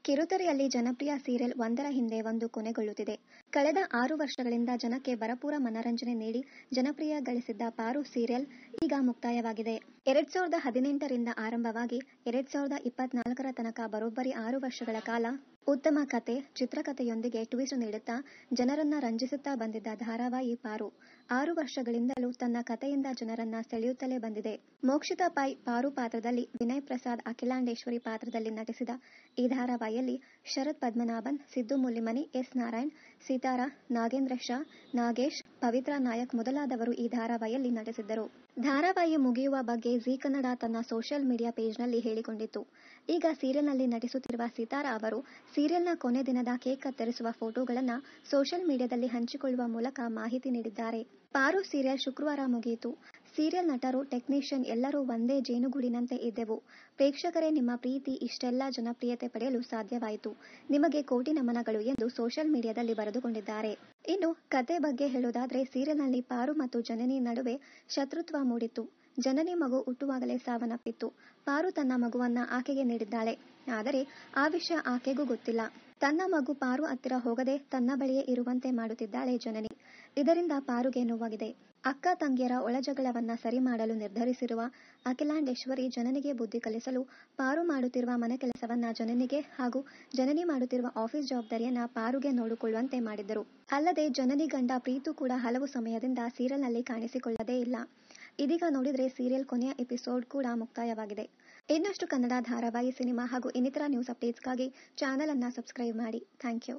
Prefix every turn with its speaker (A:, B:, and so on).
A: ಕಿರುತೆರೆಯಲ್ಲಿ ಜನಪ್ರಿಯ ಸೀರಿಯಲ್ ಒಂದರ ಹಿಂದೆ ಒಂದು ಕೊನೆಗೊಳ್ಳುತ್ತಿದೆ. ಕಳೆದ 6 ವರ್ಷಗಳಿಂದ ಜನಕ್ಕೆ ಭರಪೂರ ಮನರಂಜನೆ ನೀಡಿ ಜನಪ್ರಿಯ ಗಳಿಸಿದ್ದ ಪಾರು ಸೀರಿಯಲ್ ಈಗ ಮುಕ್ತಾಯವಾಗಿದೆ. 2018 ರಿಂದ ಆರಂಭವಾಗಿ 2024 ತನಕ ಬರೋಬ್ಬರಿ 6 ವರ್ಷಗಳ ಕಾಲ ಉತ್ತಮ ಕತೆ, ಚಿತ್ರಕಥೆಯೊಂದಿಗೆ ಟ್ವಿಸ್ಟ್ ನೀಡುತ್ತಾ ಜನರನ್ನ ರಂಜಿಸುತ್ತಾ ಬಂದಿದ್ದ ಧಾರಾವಾಹಿ ಪಾರು 6 ವರ್ಷಗಳಿಂದಲೂ ತನ್ನ ಕಥೆಯಿಂದ ಜನರನ್ನ ಸೆಳೆಯುತ್ತಲೇ ಬಂದಿದೆ. ಮೋಕ್ಷಿತಾ ಪೈ ಪಾರು ಪಾತ್ರದಲ್ಲಿ, ವಿನಯ್ ಪ್ರಸಾದ್ ಅಖಿಲಾಂಡೇಶ್ವರಿ ಪಾತ್ರದಲ್ಲಿ ನಟಿಸಿದ ಈ ಧಾರಾವಾಹಿಯಲ್ಲಿ ಶರತ್ ಪದ್ಮನಾಭನ್, ಸಿದ್ದು ಮುಲ್ಲಿಮನಿ, ಎಸ್ ನಾರಾಯಣ್, ಸಿತಾರಾ, ನಾಗೇಂದ್ರ ಶಾ, ನಾಗೇಶ್, ಪವಿತ್ರಾ ನಾಯಕ್ ಮೊದಲಾದವರು ಈ ಧಾರಾವಾಹಿಯಲ್ಲಿ ನಟಿಸಿದ್ದರು. ಧಾರಾವಾಹಿ ಮುಗಿಯುವ ಬಗ್ಗೆ ಜೀ ಕನ್ನಡ ತನ್ನ ಸೋಷಿಯಲ್ ಮೀಡಿಯಾ ಪೇಜ್ನಲ್ಲಿ ಹೇಳಿಕೊಂಡಿತ್ತು. ಈಗ ಸೀರಿಯಲ್ನಲ್ಲಿ ನಟಿಸುತ್ತಿರುವ ಸಿತಾರಾ ಅವರು ಸೀರಿಯಲ್ನ ಕೊನೆ ದಿನದ ಕೇಕ್ ಕತ್ತರಿಸುವ ಫೋಟೋಗಳನ್ನು ಸೋಷಿಯಲ್ ಮೀಡಿಯಾದಲ್ಲಿ ಹಂಚಿಕೊಳ್ಳುವ ಮೂಲಕ ಮಾಹಿತಿ ನೀಡಿದ್ದಾರೆ. ಪಾರು ಸೀರಿಯಲ್ ಶುಕ್ರವಾರ ಮುಗಿಯಿತು. ಸೀರಿಯಲ್ ನಟರು, ಟೆಕ್ನಿಷಿಯನ್ ಎಲ್ಲರೂ ಒಂದೇ ಜೇನುಗೂಡಿನಂತೆ ಇದ್ದೆವು. ಪ್ರೇಕ್ಷಕರೇ, ನಿಮ್ಮ ಪ್ರೀತಿ ಇಷ್ಟೆಲ್ಲ ಜನಪ್ರಿಯತೆ ಪಡೆಯಲು ಸಾಧ್ಯವಾಯಿತು. ನಿಮಗೆ ಕೋಟಿ ನಮನಗಳು ಎಂದು ಸೋಷಿಯಲ್ ಮೀಡಿಯಾದಲ್ಲಿ ಬರೆದುಕೊಂಡಿದ್ದಾರೆ. ಇನ್ನು ಕತೆ ಬಗ್ಗೆ ಹೇಳೋದಾದ್ರೆ, ಸೀರಿಯಲ್ನಲ್ಲಿ ಪಾರು ಮತ್ತು ಜನನಿ ನಡುವೆ ಶತ್ರುತ್ವ ಮೂಡಿತ್ತು. ಜನನಿ ಮಗು ಹುಟ್ಟುವಾಗಲೇ ಸಾವನ್ನಪ್ಪಿತ್ತು. ಪಾರು ತನ್ನ ಮಗುವನ್ನ ಆಕೆಗೆ ನೀಡಿದ್ದಾಳೆ. ಆದರೆ ಆ ವಿಷಯ ಆಕೆಗೂ ಗೊತ್ತಿಲ್ಲ. ತನ್ನ ಮಗು ಪಾರು ಹತ್ತಿರ ಹೋಗದೆ ತನ್ನ ಬಳಿಯೇ ಇರುವಂತೆ ಮಾಡುತ್ತಿದ್ದಾಳೆ ಜನನಿ. ಇದರಿಂದ ಪಾರುಗೆ ನೋವಾಗಿದೆ. ಅಕ್ಕ ತಂಗಿಯರ ಒಳಜಗಳವನ್ನ ಸರಿ ಮಾಡಲು ನಿರ್ಧರಿಸಿರುವ ಅಖಿಲಾಂಡೇಶ್ವರಿ ಜನನಿಗೆ ಬುದ್ಧಿ ಕಲಿಸಲು ಪಾರು ಮಾಡುತ್ತಿರುವ ಮನೆ ಕೆಲಸವನ್ನ ಜನನಿಗೆ ಹಾಗೂ ಜನನಿ ಮಾಡುತ್ತಿರುವ ಆಫೀಸ್ ಜವಾಬ್ದಾರಿಯನ್ನ ಪಾರುಗೆ ನೋಡಿಕೊಳ್ಳುವಂತೆ ಮಾಡಿದ್ದರು. ಅಲ್ಲದೆ ಜನನಿ ಗಂಡ ಪ್ರೀತು ಕೂಡ ಹಲವು ಸಮಯದಿಂದ ಸೀರಿಯಲ್ನಲ್ಲಿ ಕಾಣಿಸಿಕೊಳ್ಳದೇ ಇಲ್ಲ. ಇದೀಗ ನೋಡಿದ್ರೆ ಸೀರಿಯಲ್ ಕೊನೆಯ ಎಪಿಸೋಡ್ ಕೂಡ ಮುಕ್ತಾಯವಾಗಿದೆ. ಇನ್ನಷ್ಟು ಕನ್ನಡ ಧಾರಾವಾಹಿ, ಸಿನಿಮಾ ಹಾಗೂ ಇನ್ನಿತರ ನ್ಯೂಸ್ ಅಪ್ಡೇಟ್ಸ್ಗಾಗಿ ಚಾನೆಲ್ ಅನ್ನ ಸಬ್ಸ್ಕ್ರೈಬ್ ಮಾಡಿ. Thank you.